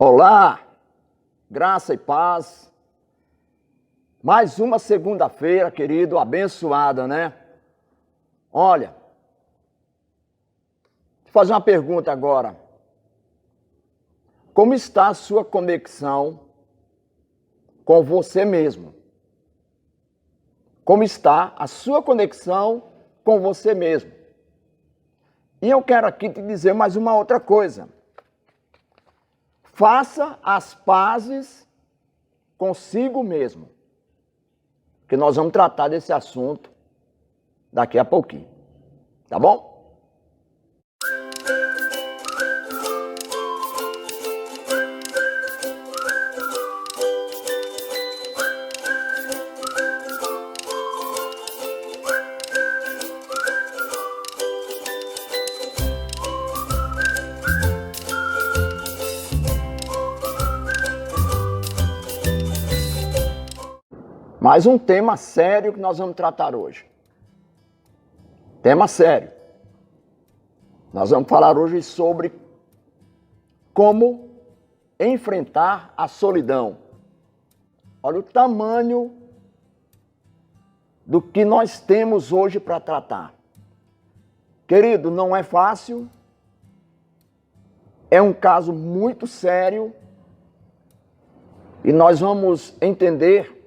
Olá, graça e paz. Mais uma segunda-feira, querido, abençoada, né? Olha, vou fazer uma pergunta agora. Como está a sua conexão com você mesmo? Como está a sua conexão com você mesmo? E eu quero aqui te dizer mais uma outra coisa. Faça as pazes consigo mesmo, que nós vamos tratar desse assunto daqui a pouquinho, tá bom? Mais um tema sério que nós vamos tratar hoje. Tema sério. Nós vamos falar hoje sobre como enfrentar a solidão. Olha o tamanho do que nós temos hoje para tratar. Querido, não é fácil. É um caso muito sério. E nós vamos entender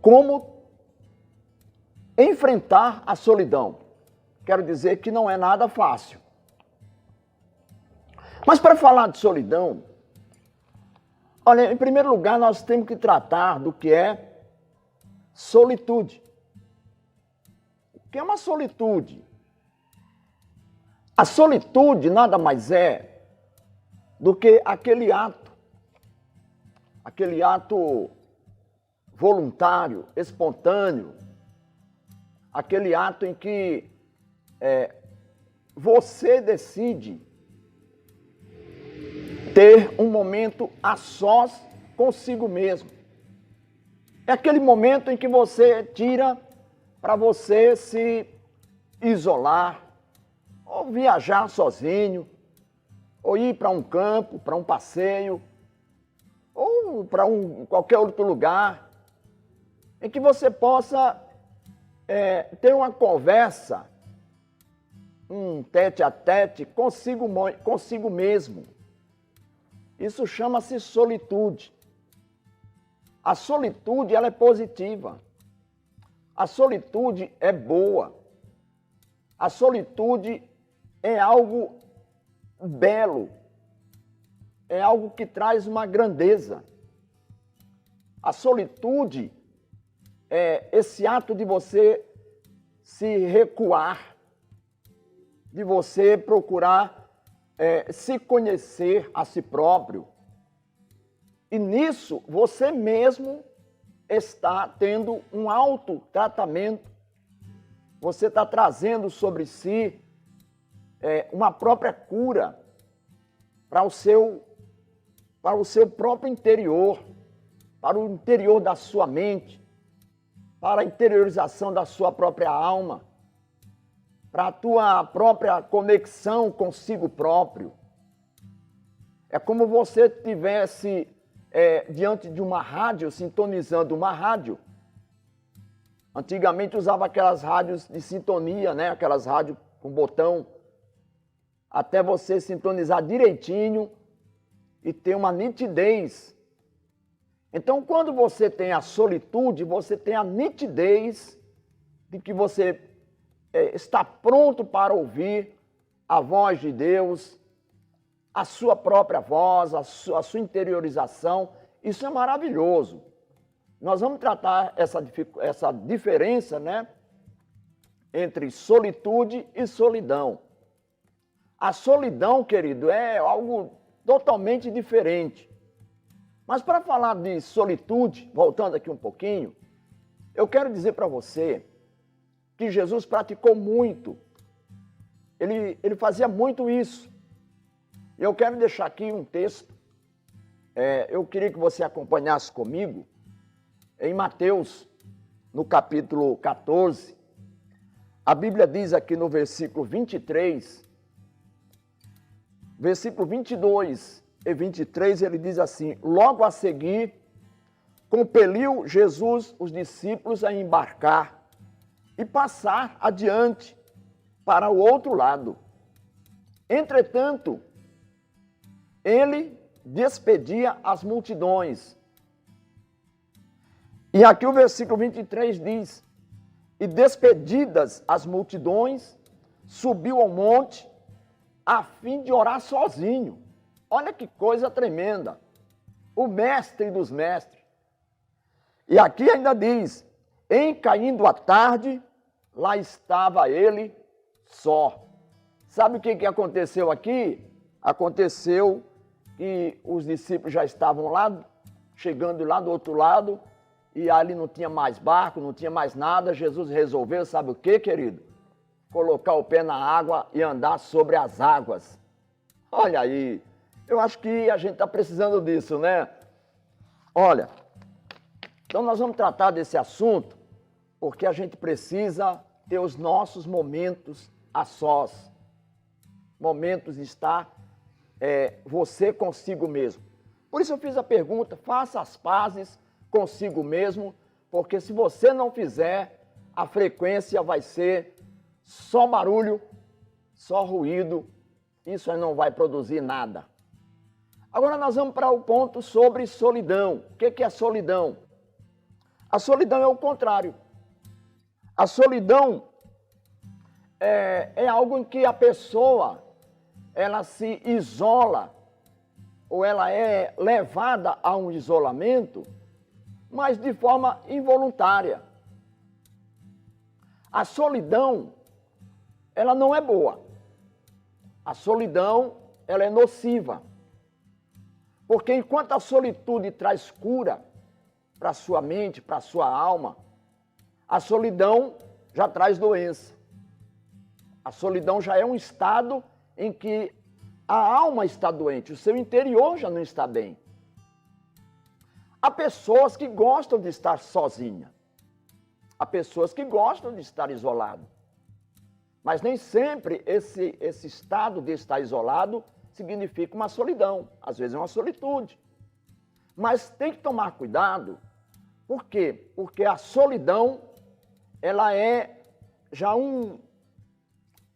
como enfrentar a solidão. Quero dizer que não é nada fácil. Mas para falar de solidão, olha, em primeiro lugar nós temos que tratar do que é solitude. O que é uma solitude? A solitude nada mais é do que aquele ato voluntário, espontâneo, aquele ato em que você decide ter um momento a sós consigo mesmo. É aquele momento em que você tira para você se isolar, ou viajar sozinho, ou ir para um campo, para um passeio, ou para qualquer outro lugar, em que você possa ter uma conversa, um tete-a-tete consigo mesmo. Isso chama-se solitude. A solitude, ela é positiva. A solitude é boa. A solitude é algo belo. É algo que traz uma grandeza. A solitude é esse ato de você se recuar, de você procurar se conhecer a si próprio. E nisso você mesmo está tendo um autotratamento. Você está trazendo sobre si uma própria cura para o seu próprio interior, para o interior da sua mente, para a interiorização da sua própria alma, para a tua própria conexão consigo próprio. É como você estivesse diante de uma rádio, sintonizando uma rádio. Antigamente usava aquelas rádios de sintonia, né? Aquelas rádios com botão, até você sintonizar direitinho e ter uma nitidez. Então, quando você tem a solitude, você tem a nitidez de que você está pronto para ouvir a voz de Deus, a sua própria voz, a sua interiorização. Isso é maravilhoso. Nós vamos tratar essa diferença, né, entre solitude e solidão. A solidão, querido, é algo totalmente diferente. Mas para falar de solitude, voltando aqui um pouquinho, eu quero dizer para você que Jesus praticou muito. Ele fazia muito isso. Eu quero deixar aqui um texto. Eu queria que você acompanhasse comigo em Mateus, no capítulo 14. A Bíblia diz aqui no versículo 23, versículo 22, e 23, ele diz assim: logo a seguir, compeliu Jesus os discípulos a embarcar e passar adiante para o outro lado. Entretanto, ele despedia as multidões. E aqui o versículo 23 diz: e despedidas as multidões, subiu ao monte a fim de orar sozinho. Olha que coisa tremenda. O mestre dos mestres. E aqui ainda diz: em caindo a tarde, lá estava ele só. Sabe o que aconteceu aqui? Aconteceu que os discípulos já estavam lá, chegando lá do outro lado, e ali não tinha mais barco, não tinha mais nada. Jesus resolveu, sabe o que, querido? Colocar o pé na água e andar sobre as águas. Olha aí, eu acho que a gente está precisando disso, né? Olha, então nós vamos tratar desse assunto porque a gente precisa ter os nossos momentos a sós. Momentos de estar você consigo mesmo. Por isso eu fiz a pergunta: faça as pazes consigo mesmo, porque se você não fizer, a frequência vai ser só barulho, só ruído, isso aí não vai produzir nada. Agora nós vamos para o ponto sobre solidão. O que é solidão? A solidão é o contrário. A solidão é algo em que a pessoa ela se isola ou ela é levada a um isolamento, mas de forma involuntária. A solidão, ela não é boa. A solidão, ela é nociva. Porque enquanto a solitude traz cura para a sua mente, para a sua alma, a solidão já traz doença. A solidão já é um estado em que a alma está doente, o seu interior já não está bem. Há pessoas que gostam de estar sozinha. Há pessoas que gostam de estar isolado. Mas nem sempre esse estado de estar isolado significa uma solidão. Às vezes é uma solitude. Mas tem que tomar cuidado. Por quê? Porque a solidão, ela é já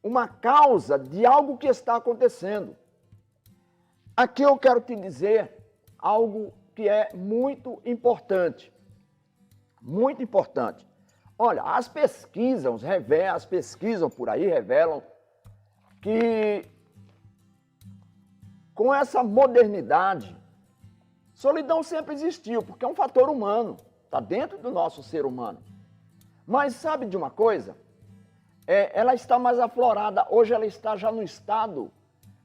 uma causa de algo que está acontecendo. Aqui eu quero te dizer algo que é muito importante. Muito importante. Olha, as pesquisas por aí revelam que com essa modernidade, solidão sempre existiu, porque é um fator humano, está dentro do nosso ser humano. Mas sabe de uma coisa? Ela está mais aflorada, hoje ela está já no estado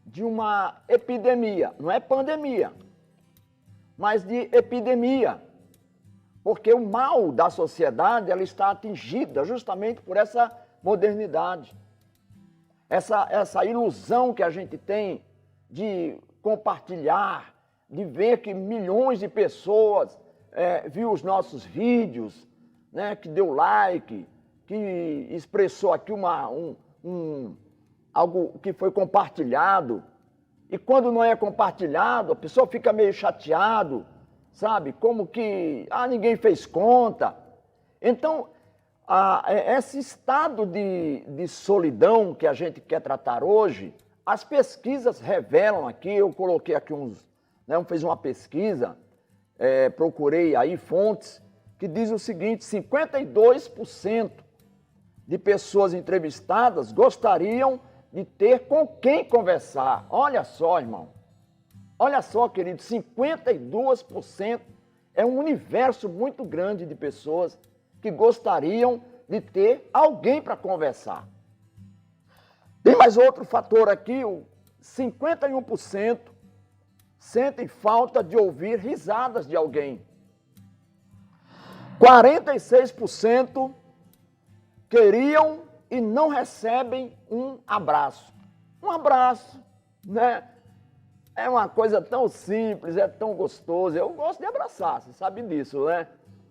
de uma epidemia, não é pandemia, mas de epidemia. Porque o mal da sociedade ela está atingida justamente por essa modernidade. Essa ilusão que a gente tem de compartilhar, de ver que milhões de pessoas viu os nossos vídeos, né, que deu like, que expressou aqui algo que foi compartilhado. E quando não é compartilhado, a pessoa fica meio chateado, sabe? Como que ninguém fez conta. Então, esse estado de solidão que a gente quer tratar hoje, as pesquisas revelam aqui, eu coloquei aqui fiz uma pesquisa, procurei aí fontes, que diz o seguinte: 52% de pessoas entrevistadas gostariam de ter com quem conversar. Olha só, irmão. Olha só, querido, 52% é um universo muito grande de pessoas que gostariam de ter alguém para conversar. Tem mais outro fator aqui: 51% sentem falta de ouvir risadas de alguém. 46% queriam e não recebem um abraço. Um abraço, né? É uma coisa tão simples, é tão gostoso. Eu gosto de abraçar, você sabe disso, né?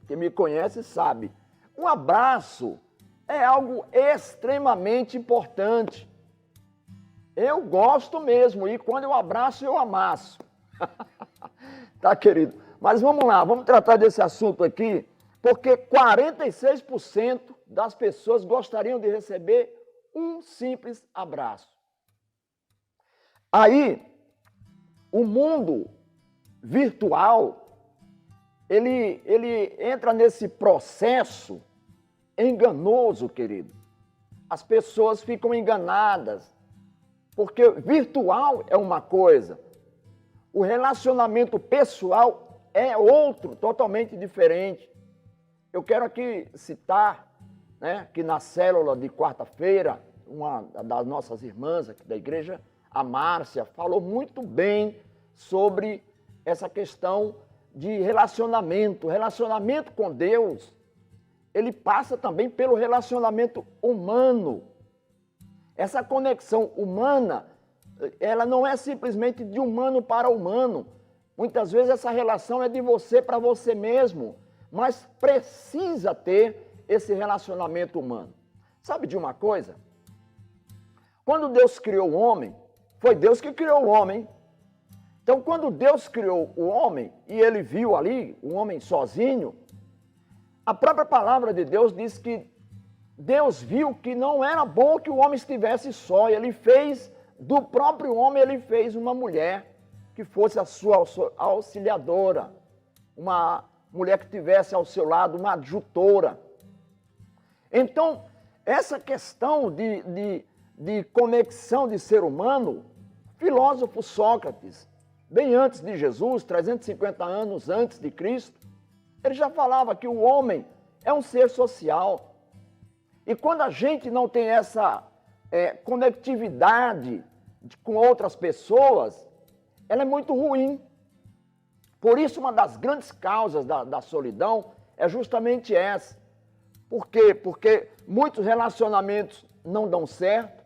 Quem me conhece sabe. Um abraço é algo extremamente importante. Eu gosto mesmo, e quando eu abraço, eu amasso. Tá, querido? Mas vamos lá, vamos tratar desse assunto aqui, porque 46% das pessoas gostariam de receber um simples abraço. Aí, o mundo virtual, ele entra nesse processo enganoso, querido. As pessoas ficam enganadas, porque virtual é uma coisa, o relacionamento pessoal é outro, totalmente diferente. Eu quero aqui citar, né, que na célula de quarta-feira, uma das nossas irmãs aqui da igreja, a Márcia, falou muito bem sobre essa questão de relacionamento. O relacionamento com Deus, ele passa também pelo relacionamento humano. Essa conexão humana, ela não é simplesmente de humano para humano. Muitas vezes essa relação é de você para você mesmo, mas precisa ter esse relacionamento humano. Sabe de uma coisa? Quando Deus criou o homem, foi Deus que criou o homem. Então, quando Deus criou o homem e ele viu ali o homem sozinho, a própria palavra de Deus diz que Deus viu que não era bom que o homem estivesse só. Ele fez, do próprio homem, ele fez uma mulher que fosse a sua auxiliadora, uma mulher que tivesse ao seu lado uma adjutora. Então, essa questão de conexão de ser humano, filósofo Sócrates, bem antes de Jesus, 350 anos antes de Cristo, ele já falava que o homem é um ser social. E quando a gente não tem essa conectividade com outras pessoas, ela é muito ruim. Por isso, uma das grandes causas da solidão é justamente essa. Por quê? Porque muitos relacionamentos não dão certo,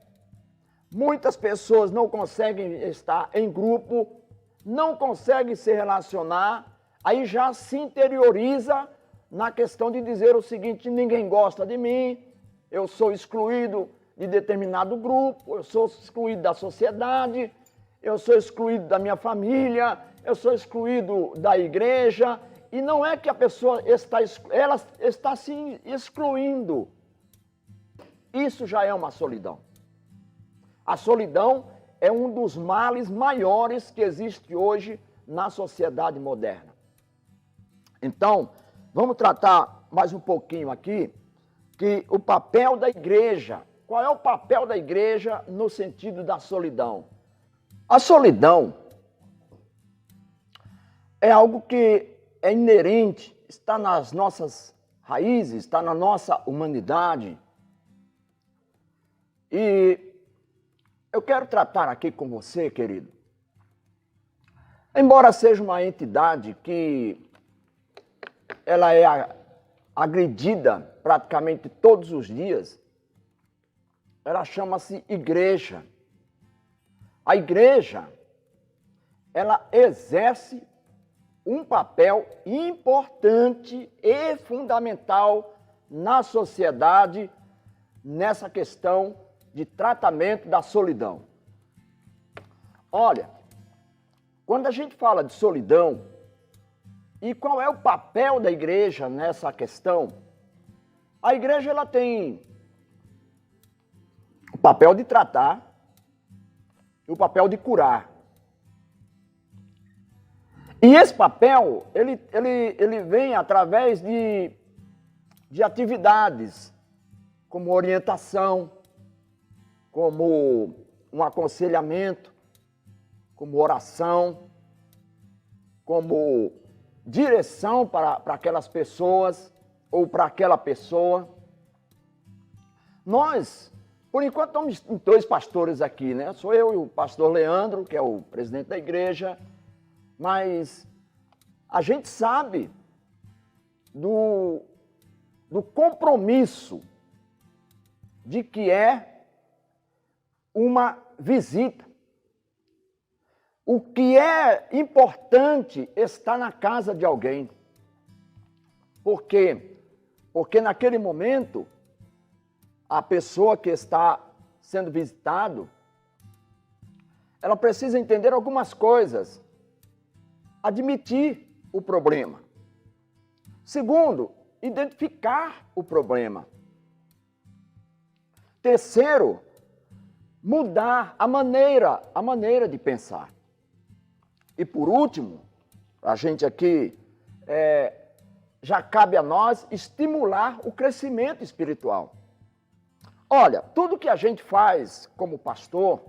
muitas pessoas não conseguem estar em grupo, não conseguem se relacionar, aí já se interioriza na questão de dizer o seguinte: ninguém gosta de mim, eu sou excluído de determinado grupo, eu sou excluído da sociedade, eu sou excluído da minha família, eu sou excluído da igreja. E não é que a pessoa ela está se excluindo. Isso já é uma solidão. A solidão é um dos males maiores que existe hoje na sociedade moderna. Então, vamos tratar mais um pouquinho aqui que o papel da igreja. Qual é o papel da igreja no sentido da solidão? A solidão é algo que é inerente, está nas nossas raízes, está na nossa humanidade. E eu quero tratar aqui com você, querido, embora seja uma entidade que ela é agredida praticamente todos os dias, ela chama-se igreja. A igreja, ela exerce um papel importante e fundamental na sociedade nessa questão de tratamento da solidão. Olha, quando a gente fala de solidão, e qual é o papel da igreja nessa questão? A igreja ela tem o papel de tratar e o papel de curar. E esse papel, ele vem através de atividades, como orientação, como um aconselhamento, como oração, como direção para aquelas pessoas ou para aquela pessoa. Nós, por enquanto, estamos em 2 pastores aqui, né? Sou eu e o pastor Leandro, que é o presidente da igreja, mas a gente sabe do compromisso de que é uma visita. O que é importante está na casa de alguém. Por quê? Porque naquele momento, a pessoa que está sendo visitado, ela precisa entender algumas coisas. admitir o problema. Segundo, identificar o problema. Terceiro, mudar a maneira de pensar. E por último, a gente aqui, já cabe a nós estimular o crescimento espiritual. Olha, tudo que a gente faz como pastor,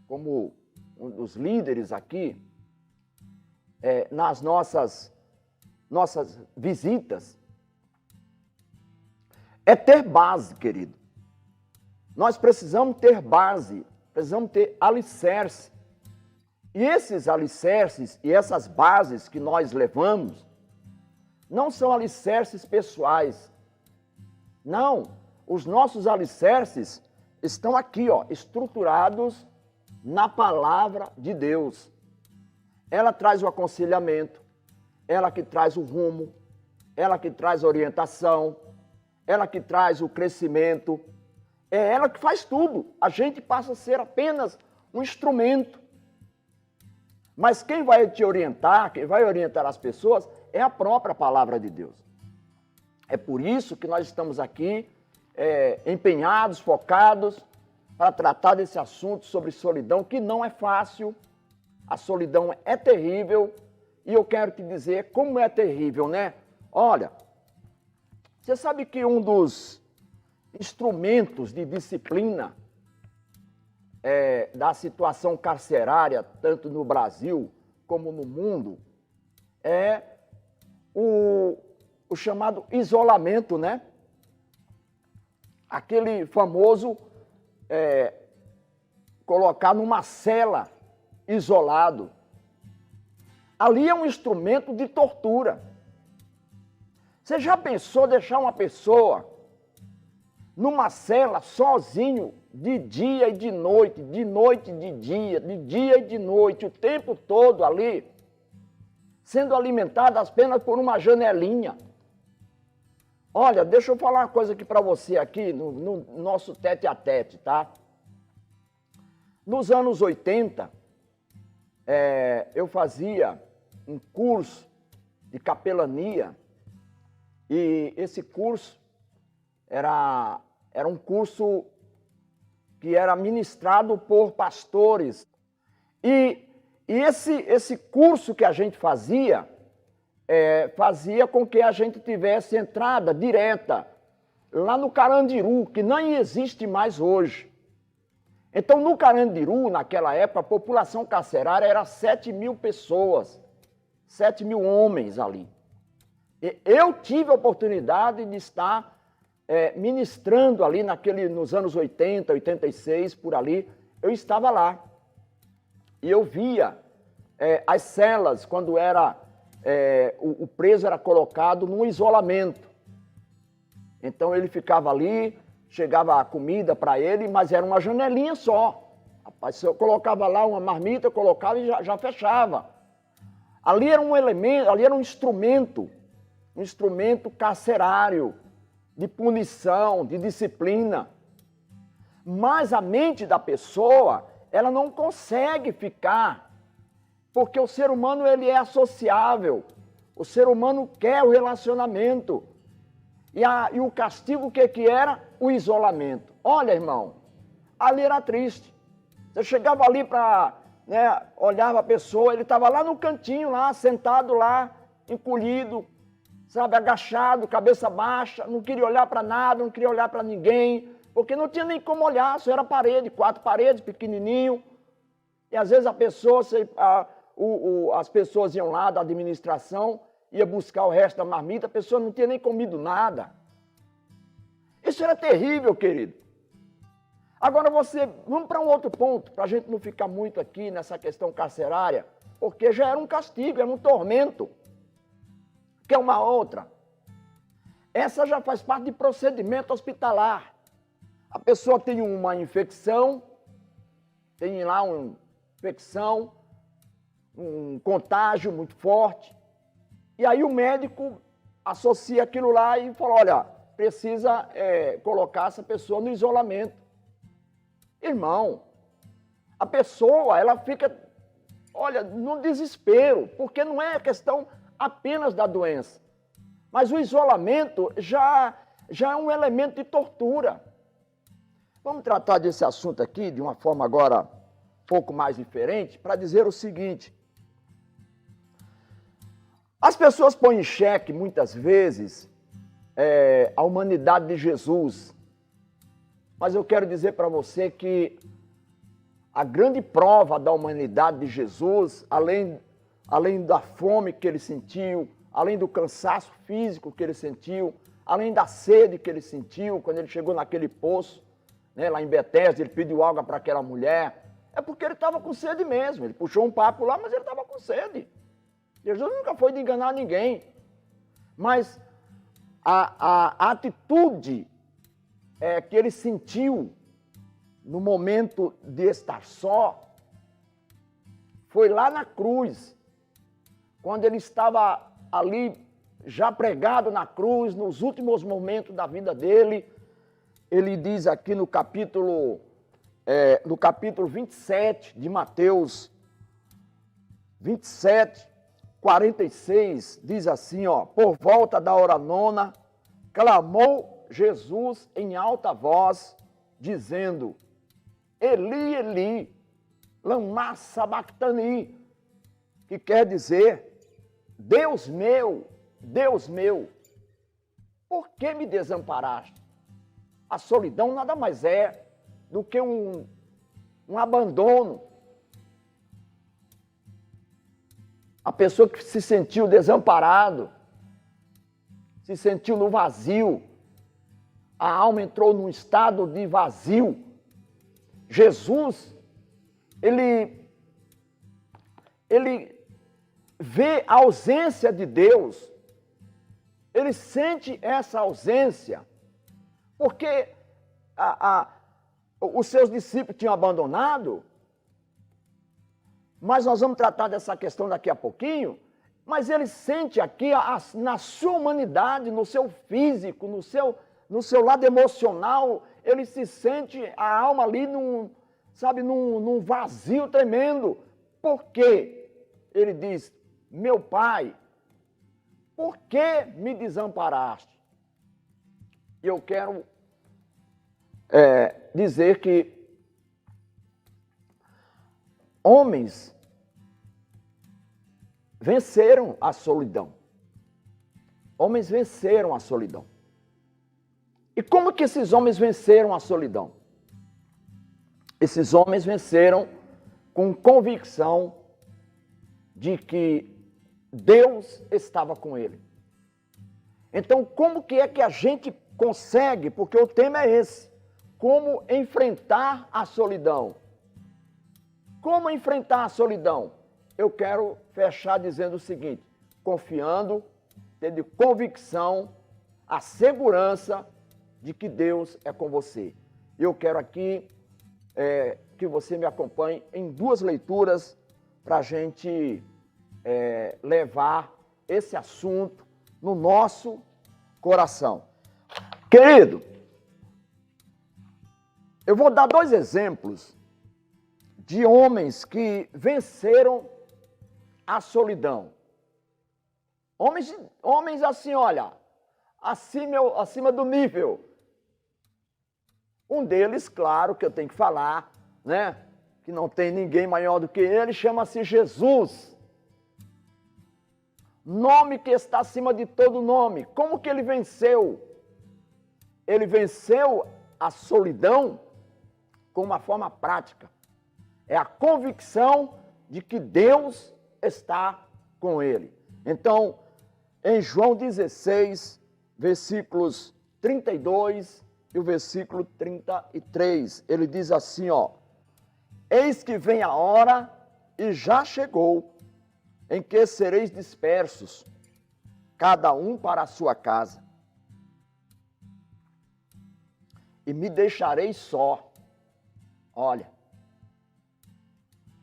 como um dos líderes aqui, nas nossas visitas, é ter base, querido. Nós precisamos ter base, precisamos ter alicerce. E esses alicerces e essas bases que nós levamos, não são alicerces pessoais. Não, os nossos alicerces estão aqui, ó, estruturados na palavra de Deus. Ela traz o aconselhamento, ela que traz o rumo, ela que traz a orientação, ela que traz o crescimento, é ela que faz tudo. A gente passa a ser apenas um instrumento. Mas quem vai te orientar, quem vai orientar as pessoas, é a própria palavra de Deus. É por isso que nós estamos aqui empenhados, focados, para tratar desse assunto sobre solidão, que não é fácil. A solidão é terrível. E eu quero te dizer como é terrível, né? Olha, você sabe que um dos instrumentos de disciplina da situação carcerária, tanto no Brasil como no mundo, é o chamado isolamento, né? Aquele famoso colocar numa cela isolado. Ali é um instrumento de tortura. Você já pensou deixar uma pessoa numa cela sozinho, de dia e de noite e de dia e de noite, o tempo todo ali, sendo alimentada apenas por uma janelinha? Olha, deixa eu falar uma coisa aqui para você aqui, no nosso tete a tete, tá? Nos anos 80, eu fazia um curso de capelania, e esse curso era um curso que era ministrado por pastores. E esse curso que a gente fazia, fazia com que a gente tivesse entrada direta lá no Carandiru, que nem existe mais hoje. Então, no Carandiru, naquela época, a população carcerária era 7.000 pessoas, 7.000 homens ali. E eu tive a oportunidade de estar ministrando ali nos anos 80, 86, por ali. Eu estava lá. E eu via as celas, quando o preso era colocado num isolamento. Então, ele ficava ali, chegava a comida para ele, mas era uma janelinha só. Rapaz, se eu colocava lá uma marmita, eu colocava e já fechava. Ali era um elemento, ali era um instrumento carcerário, de punição, de disciplina. Mas a mente da pessoa, ela não consegue ficar, porque o ser humano ele é associável. O ser humano quer o relacionamento. E o castigo, o que era? O isolamento. Olha, irmão, ali era triste. Você chegava ali para, olhava a pessoa, ele estava lá no cantinho, lá, sentado lá, encolhido, sabe, agachado, cabeça baixa, não queria olhar para nada, não queria olhar para ninguém, porque não tinha nem como olhar, só era parede, 4 paredes, pequenininho. E às vezes as pessoas iam lá da administração, ia buscar o resto da marmita, a pessoa não tinha nem comido nada. Isso era terrível, querido. Agora vamos para um outro ponto, para a gente não ficar muito aqui nessa questão carcerária, porque já era um castigo, era um tormento. Que é uma outra. Essa já faz parte de procedimento hospitalar. A pessoa tem uma infecção, tem lá uma infecção, um contágio muito forte, e aí o médico associa aquilo lá e fala, olha, precisa colocar essa pessoa no isolamento. Irmão, a pessoa, ela fica olha, no desespero, porque não é questão apenas da doença, mas o isolamento já é um elemento de tortura. Vamos tratar desse assunto aqui de uma forma agora um pouco mais diferente, para dizer o seguinte: as pessoas põem em xeque, muitas vezes, a humanidade de Jesus. Mas eu quero dizer para você que a grande prova da humanidade de Jesus, além da fome que ele sentiu, além do cansaço físico que ele sentiu, além da sede que ele sentiu quando ele chegou naquele poço, né, lá em Betesda, ele pediu água para aquela mulher, é porque ele estava com sede mesmo. Ele puxou um papo lá, mas ele estava com sede. Jesus nunca foi de enganar ninguém. Mas a atitude que ele sentiu no momento de estar só foi lá na cruz, quando ele estava ali já pregado na cruz, nos últimos momentos da vida dele. Ele diz aqui no capítulo 27 de Mateus 27, 46, diz assim, ó: por volta da hora nona, clamou Jesus em alta voz, dizendo: Eli, Eli, lama sabachthani, que quer dizer: Deus meu, por que me desamparaste? A solidão nada mais é do que um abandono. A pessoa que se sentiu desamparado, se sentiu no vazio, a alma entrou num estado de vazio. Jesus, ele vê a ausência de Deus, ele sente essa ausência, porque os seus discípulos tinham abandonado. Mas nós vamos tratar dessa questão daqui a pouquinho. Mas ele sente aqui, na sua humanidade, no seu físico, no seu lado emocional, ele se sente, a alma ali num vazio tremendo. Por quê? Ele diz: meu Pai, por que me desamparaste? E eu quero dizer que homens venceram a solidão. Homens venceram a solidão. E como que esses homens venceram a solidão? Esses homens venceram com convicção de que Deus estava com ele. Então, como que é que a gente consegue, porque o tema é esse, como enfrentar a solidão? Como enfrentar a solidão? Eu quero fechar dizendo o seguinte: confiando, tendo convicção, a segurança de que Deus é com você. Eu quero aqui que você me acompanhe em duas leituras para a gente levar esse assunto no nosso coração. Querido, eu vou dar dois exemplos de homens que venceram a solidão. Homens assim, olha, acima do nível. Um deles, claro, que eu tenho que falar, né? Que não tem ninguém maior do que ele, chama-se Jesus. Nome que está acima de todo nome. Como que ele venceu? Ele venceu a solidão com uma forma prática. É a convicção de que Deus está com ele. Então, em João 16, versículos 32 e o versículo 33, ele diz assim, ó: eis que vem a hora, e já chegou, em que sereis dispersos, cada um para a sua casa, e me deixareis só. Olha,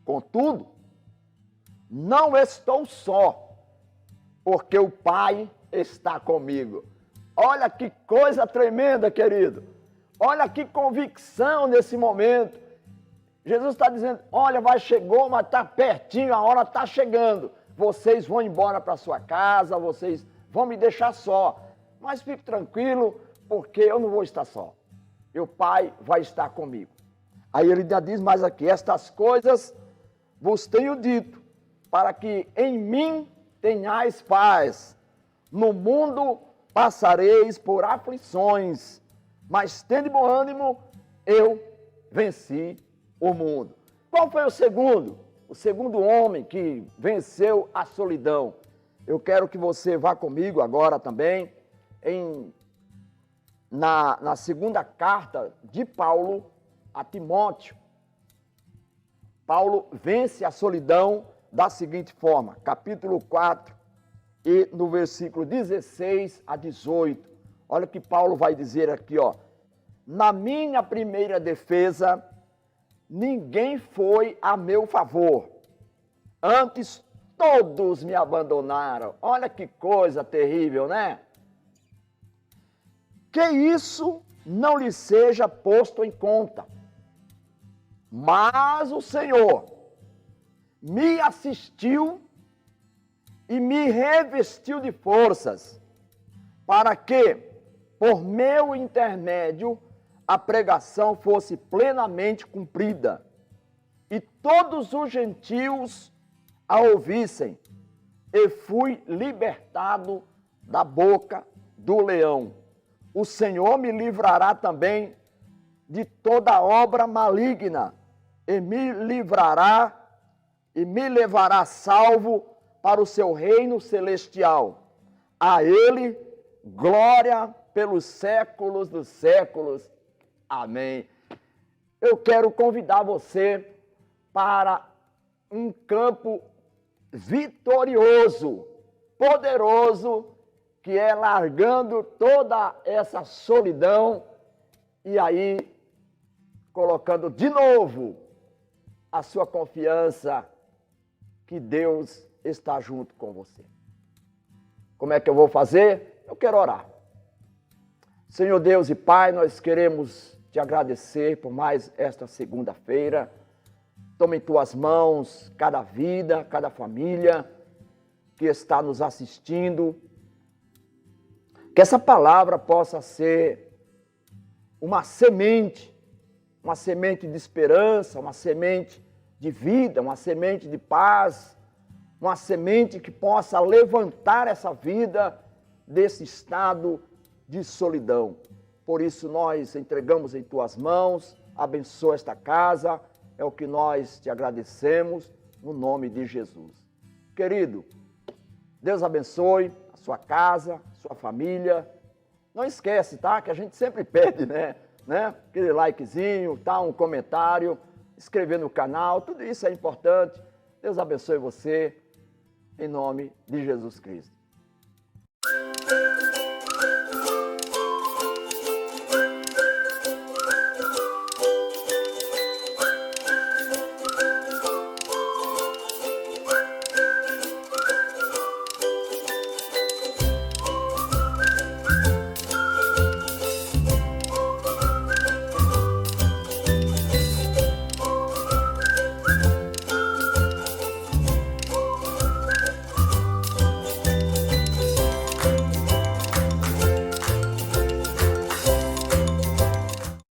contudo, não estou só, porque o Pai está comigo. Olha que coisa tremenda, querido. Olha que convicção nesse momento. Jesus está dizendo, olha, chegou, mas está pertinho, a hora está chegando. Vocês vão embora para sua casa, vocês vão me deixar só. Mas fique tranquilo, porque eu não vou estar só. Meu Pai vai estar comigo. Aí ele ainda diz mais aqui, estas coisas vos tenho dito, para que em mim tenhais paz. No mundo passareis por aflições, mas tende bom ânimo, eu venci o mundo. Qual foi o segundo? O segundo homem que venceu a solidão. Eu quero que você vá comigo agora também na segunda carta de Paulo a Timóteo. Paulo vence a solidão da seguinte forma, capítulo 4 e no versículo 16 a 18. Olha o que Paulo vai dizer aqui, ó. Na minha primeira defesa, ninguém foi a meu favor. Antes, todos me abandonaram. Olha que coisa terrível, né? Que isso não lhe seja posto em conta. Mas o Senhor me assistiu e me revestiu de forças, para que, por meu intermédio, a pregação fosse plenamente cumprida, e todos os gentios a ouvissem, e fui libertado da boca do leão. O Senhor me livrará também de toda obra maligna, e me livrará e me levará salvo para o seu reino celestial. A ele, glória pelos séculos dos séculos. Amém. Eu quero convidar você para um campo vitorioso, poderoso, que é largando toda essa solidão e aí colocando de novo a sua confiança que Deus está junto com você. Como é que eu vou fazer? Eu quero orar. Senhor Deus e Pai, nós queremos te agradecer por mais esta segunda-feira. Toma em tuas mãos cada vida, cada família que está nos assistindo. Que essa palavra possa ser uma semente de esperança, uma semente de vida, uma semente de paz, uma semente que possa levantar essa vida desse estado de solidão. Por isso nós entregamos em tuas mãos, abençoa esta casa, é o que nós te agradecemos, no nome de Jesus. Querido, Deus abençoe a sua casa, a sua família. Não esquece, tá? Que a gente sempre pede, né? Aquele likezinho, tá? Um comentário, inscrever no canal, tudo isso é importante. Deus abençoe você, em nome de Jesus Cristo.